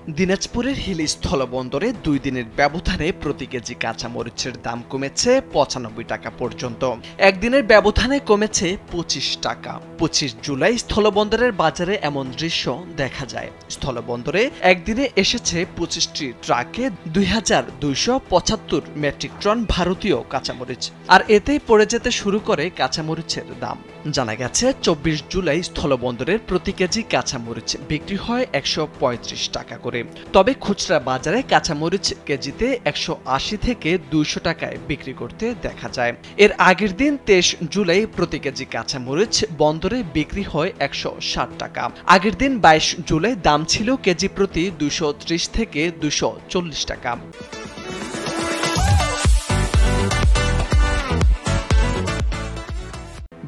দিনাজপুরের হিলি স্থলবন্দরে ২ দিনের ব্যবধানে প্রতি কেজি কাঁচামরিচের দাম কমেছে ৯৫ টাকা পর্যন্ত। একদিনের ব্যবধানে কমেছে ২৫ টাকা। ২৫ জুলাই স্থলবন্দরের বাজারে এমন দৃশ্য দেখা যায়। স্থলবন্দরে একদিনে এসেছে ২৫টি ট্রাকে ২,২৭৫ মেট্রিক টন ভারতীয় কাঁচামরিচ। আর এতেই পড়ে যেতে শুরু করে কাঁচামরিচের দাম। জানা গেছে ২৪ জুলাই স্থলবন্দরের প্রতি কেজি কাঁচামরিচ বিক্রি হয় ১৩৫ টাকা করে। তবে খুচরা বাজারে কাঁচামরিচ কেজিতে ১৮০ থেকে ২০০ টাকায় বিক্রি করতে দেখা যায়। এর আগের দিন ২৩ জুলাই প্রতি কেজি কাঁচামরিচ বন্দরে বিক্রি হয় ১৬০ টাকা। আগের দিন ২২ জুলাই দাম ছিল কেজি প্রতি ২৩০ থেকে ২৪০ টাকা।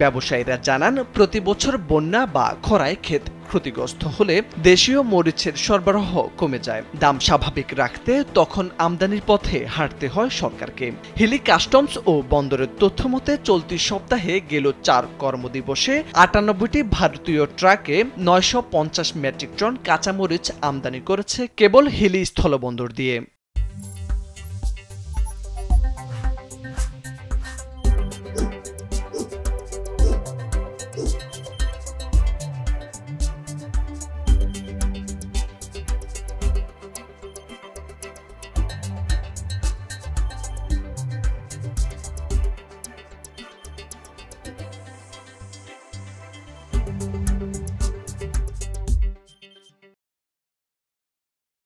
ব্যবসায়ীরা জানান, প্রতি বছর বন্যা বা খরায় ক্ষেত ক্ষতিগ্রস্ত হলে দেশীয় মরিচের সরবরাহ কমে যায়। দাম স্বাভাবিক রাখতে তখন আমদানির পথে হাঁটতে হয় সরকারকে। হিলি কাস্টমস ও বন্দরের তথ্যমতে চলতি সপ্তাহে গেল ৪ কর্মদিবসে ৯৮টি ভারতীয় ট্রাকে ৯৫০ মেট্রিক টন কাঁচামরিচ আমদানি করেছে কেবল হিলি স্থলবন্দর দিয়ে।